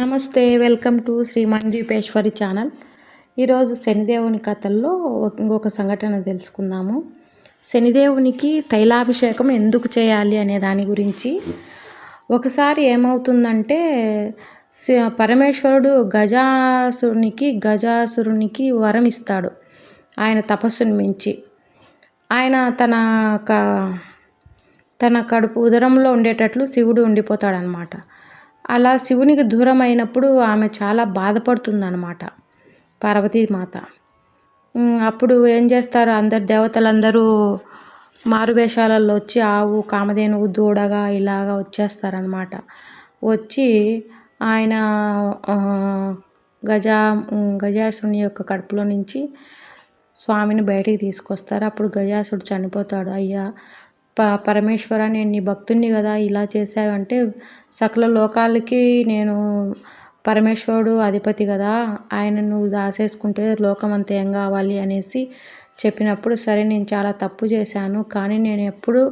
నమస్తే, welcome to Shriman Deepeshwari channel. ఈరోజు శనిదేవుని కథల్లో ఇంకొక సంఘటన తెలుసుకుందాము. శనిదేవునికి తైలాభిషేకం ఎందుకు చేయాలి అనే దాని గురించి. ఒకసారి ఏమవుతుందంటే పరమేశ్వరుడు గజాసురునికి వరం ఇస్తాడు. ఆయన తపస్సును మించి ఆయన తన కడుపు ఉదరంలో ఉండేటట్లు శివుడు ఉండిపోతాడనమాట. అలా శివునికి దూరం అయినప్పుడు ఆమె చాలా బాధపడుతుందన్నమాట, పార్వతీమాత. అప్పుడు ఏం చేస్తారు, అందరు దేవతలందరూ మారువేషాలలో వచ్చి ఆవు, కామధేనువు, దూడగా ఇలాగా వచ్చేస్తారనమాట. వచ్చి ఆయన గజాసుని యొక్క కడుపులో నుంచి స్వామిని బయటికి తీసుకొస్తారు. అప్పుడు గజాసుడు చనిపోతాడు. అయ్యా పరమేశ్వర, నేను నీ భక్తుణ్ణి కదా, ఇలా చేశావంటే సకల లోకాలకి నేను పరమేశ్వరుడు అధిపతి కదా, ఆయన నువ్వు దాసేసుకుంటే లోకం అంతా ఏం కావాలి అనేసి చెప్పినప్పుడు, సరే నేను చాలా తప్పు చేశాను, కానీ నేను ఎప్పుడు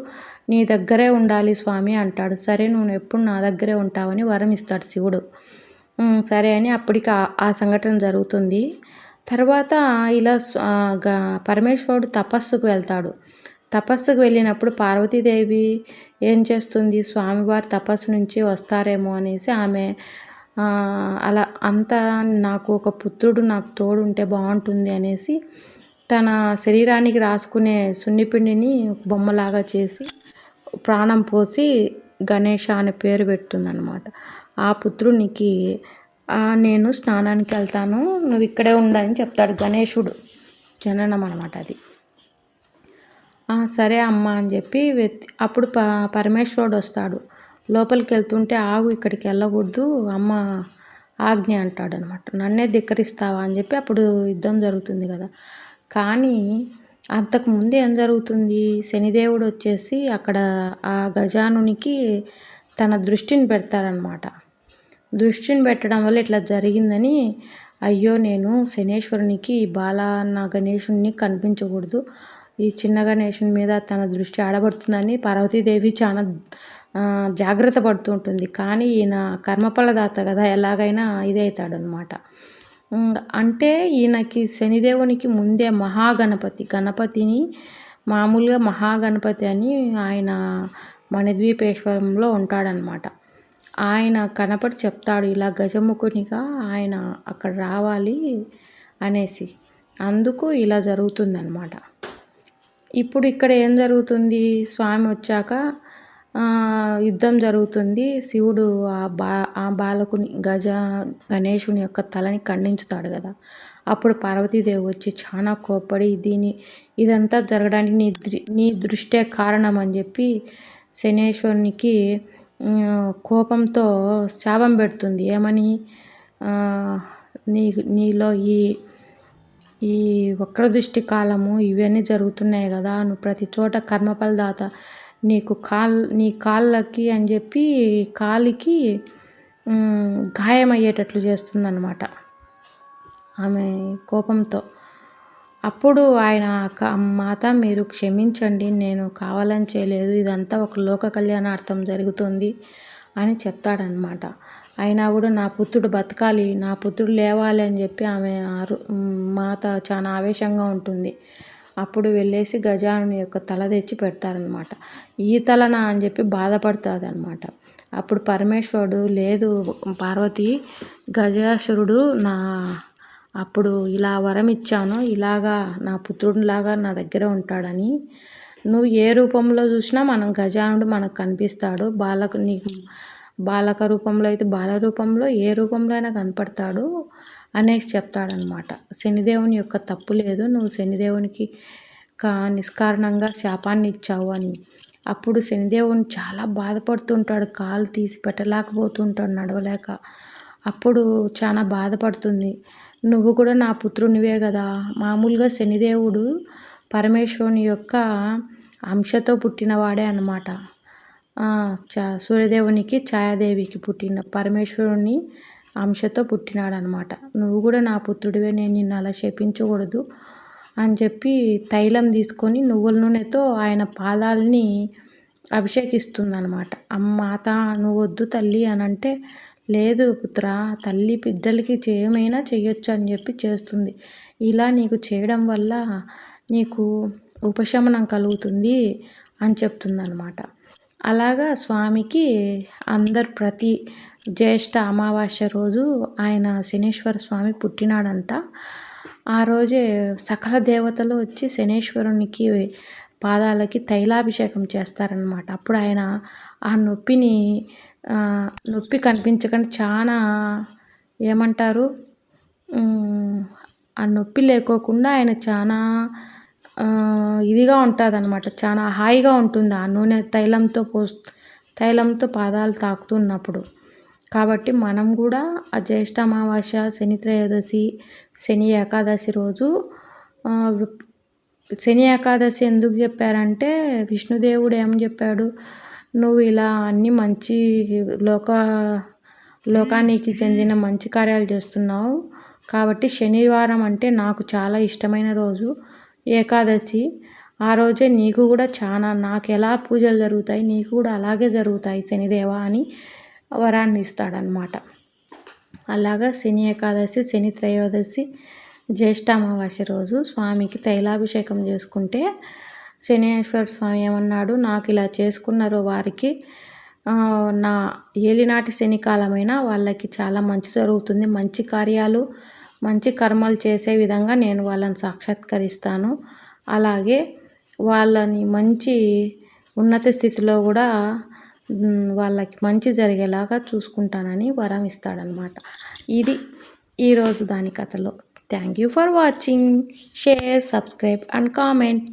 నీ దగ్గరే ఉండాలి స్వామి అంటాడు. సరే నువ్వు ఎప్పుడు నా దగ్గరే ఉంటావని వరం ఇస్తాడు శివుడు. సరే అని అప్పటికి ఆ సంఘటన జరుగుతుంది. తర్వాత ఇలా పరమేశ్వరుడు తపస్సుకు వెళ్తాడు. తపస్సుకు వెళ్ళినప్పుడు పార్వతీదేవి ఏం చేస్తుంది, స్వామివారి తపస్సు నుంచి వస్తారేమో అనేసి ఆమె అలా అంతా నాకు ఒక పుత్రుడు నాకు తోడు ఉంటే బాగుంటుంది అనేసి తన శరీరానికి రాసుకునే సున్నిపిండిని బొమ్మలాగా చేసి ప్రాణం పోసి గణేష అనే పేరు పెడుతుందన్నమాట. ఆ పుత్రునికి నేను స్నానానికి వెళ్తాను, నువ్వు ఇక్కడే ఉండని చెప్తాడు. గణేశుడు జననం అన్నమాట అది. సరే అమ్మ అని చెప్పి అప్పుడు పరమేశ్వరుడు వస్తాడు. లోపలికి వెళ్తుంటే ఆగు, ఇక్కడికి వెళ్ళకూడదు, అమ్మ ఆజ్ఞ అంటాడు అనమాట. నన్నే ధిక్కరిస్తావా అని చెప్పి అప్పుడు యుద్ధం జరుగుతుంది కదా. కానీ అంతకుముందు ఏం జరుగుతుంది, శనిదేవుడు వచ్చేసి అక్కడ ఆ గజానునికి తన దృష్టిని పెడతాడనమాట. దృష్టిని పెట్టడం వల్ల ఇట్లా జరిగిందని, అయ్యో నేను శనేశ్వరునికి బాలన్న గణేశుని కనిపించకూడదు, ఈ చిన్న గణేశుని మీద తన దృష్టి ఆడబడుతుందని పార్వతీదేవి చాలా జాగ్రత్త పడుతూ ఉంటుంది. కానీ ఈయన కర్మఫలదాత కదా, ఎలాగైనా ఇదవుతాడనమాట. అంటే ఈయనకి శనిదేవునికి ముందే గణపతిని మామూలుగా మహాగణపతి అని ఆయన మణిద్వీపేశ్వరంలో ఉంటాడనమాట. ఆయన కనపడి చెప్తాడు, ఇలా గజముఖునిగా ఆయన అక్కడ రావాలి అనేసి. అందుకు ఇలా జరుగుతుందన్నమాట. ఇప్పుడు ఇక్కడ ఏం జరుగుతుంది, స్వామి వచ్చాక యుద్ధం జరుగుతుంది. శివుడు ఆ బాలకుని గణేశుని యొక్క తలని ఖండించుతాడు కదా. అప్పుడు పార్వతీదేవి వచ్చి చాలా కోప్పడి, ఇదంతా జరగడానికి నీ దృష్టే కారణం అని చెప్పి శనేశ్వరునికి కోపంతో శాపం పెడుతుంది. ఏమని, నీలో ఈ వక్ర దృష్టి కాలము ఇవన్నీ జరుగుతున్నాయి కదా, నువ్వు ప్రతి చోట కర్మఫలదాత, నీ కాళ్ళకి అని చెప్పి కాలికి గాయమయ్యేటట్లు చేస్తుందన్నమాట ఆమె కోపంతో. అప్పుడు ఆయన, మాత మీరు క్షమించండి, నేను కావాలని చేయలేదు, ఇదంతా ఒక లోక కళ్యాణార్థం జరుగుతుంది అని చెప్తాడనమాట. అయినా కూడా నా పుత్రుడు బతకాలి, నా పుత్రుడు లేవాలి అని చెప్పి ఆమె మాత చాలా ఆవేశంగా ఉంటుంది. అప్పుడు వెళ్ళేసి గజానుని యొక్క తల తెచ్చి పెడతారనమాట. ఈ తలనా అని చెప్పి బాధపడుతుంది అనమాట. అప్పుడు పరమేశ్వరుడు, లేదు పార్వతి, గజాసురుడు అప్పుడు ఇలా వరం ఇచ్చాను, ఇలాగా నా పుత్రుడిలాగా నా దగ్గర ఉంటాడని, నువ్వు ఏ రూపంలో చూసినా గజానుడు మనకు కనిపిస్తాడు, నీకు బాలక రూపంలో అయితే బాల రూపంలో, ఏ రూపంలో అయినా కనపడతాడు అనేసి చెప్తాడనమాట. శనిదేవుని యొక్క తప్పు లేదు, నువ్వు శనిదేవునికి నిష్కారణంగా శాపాన్ని ఇచ్చావు అని. అప్పుడు శనిదేవుని చాలా బాధపడుతుంటాడు, కాలు తీసి పెట్టలేకపోతుంటాడు నడవలేక. అప్పుడు చాలా బాధపడుతుంది, నువ్వు కూడా నా పుత్రునివే కదా. మామూలుగా శనిదేవుడు పరమేశ్వరుని యొక్క అంశతో పుట్టినవాడే అన్నమాట. సూర్యదేవునికి ఛాయాదేవికి పుట్టిన పరమేశ్వరుని అంశతో పుట్టినాడనమాట. నువ్వు కూడా నా పుత్రుడివే, నేను నిన్ను అలా శపించకూడదు అని చెప్పి తైలం తీసుకొని నువ్వుల నూనెతో ఆయన పాదాలని అభిషేకిస్తుందనమాట. మాత నువ్వు వద్దు తల్లి అని అంటే, లేదు పుత్ర, తల్లి బిడ్డలకి ఏమైనా చేయొచ్చు అని చెప్పి చేస్తుంది. ఇలా నీకు చేయడం వల్ల నీకు ఉపశమనం కలుగుతుంది అని చెప్తుందనమాట. అలాగా స్వామికి ప్రతి జ్యేష్ఠ అమావాస్య రోజు ఆయన శనీశ్వర స్వామి పుట్టినాడంట. ఆ రోజే సకల దేవతలు వచ్చి శనీశ్వరునికి పాదాలకి తైలాభిషేకం చేస్తారనమాట. అప్పుడు ఆయన ఆ నొప్పి కనిపించకుండా చాలా ఏమంటారు, ఆ నొప్పి లేకోకుండా ఆయన చాలా ఇదిగా ఉంటుందన్నమాట. చాలా హాయిగా ఉంటుంది ఆ నూనె తైలంతో పాదాలు తాకుతున్నప్పుడు. కాబట్టి మనం కూడా ఆ జ్యేష్ఠ అమావాస్య, శని త్రయోదశి, శని ఏకాదశి రోజు శని ఏకాదశి ఎందుకు చెప్పారంటే విష్ణుదేవుడు ఏం చెప్పాడు, నువ్వు ఇలా అన్ని మంచి లోకానికి చెందిన మంచి కార్యాలు చేస్తున్నావు కాబట్టి శనివారం అంటే నాకు చాలా ఇష్టమైన రోజు ఏకాదశి. ఆ రోజే నీకు కూడా నాకు ఎలా పూజలు జరుగుతాయి నీకు కూడా అలాగే జరుగుతాయి శనిదేవ అని వరాన్ని ఇస్తాడనమాట. అలాగా శని ఏకాదశి, శని త్రయోదశి, జ్యేష్ఠ అమావాస్య రోజు స్వామికి తైలాభిషేకం చేసుకుంటే శనీశ్వర స్వామి ఏమన్నాడు, నాకు ఇలా చేసుకున్నారో వారికి నా ఏలినాటి శనికాలమైన వాళ్ళకి చాలా మంచి జరుగుతుంది, మంచి కార్యాలు మంచి కర్మలు చేసే విధంగా నేను వాళ్ళని సాక్షాత్కరిస్తాను, అలాగే వాళ్ళని మంచి ఉన్నత స్థితిలో కూడా వాళ్ళకి మంచి జరిగేలాగా చూసుకుంటానని వరం ఇస్తాడనమాట. ఇది ఈరోజు దాని కథలో. Thank you for watching. Share, subscribe and comment.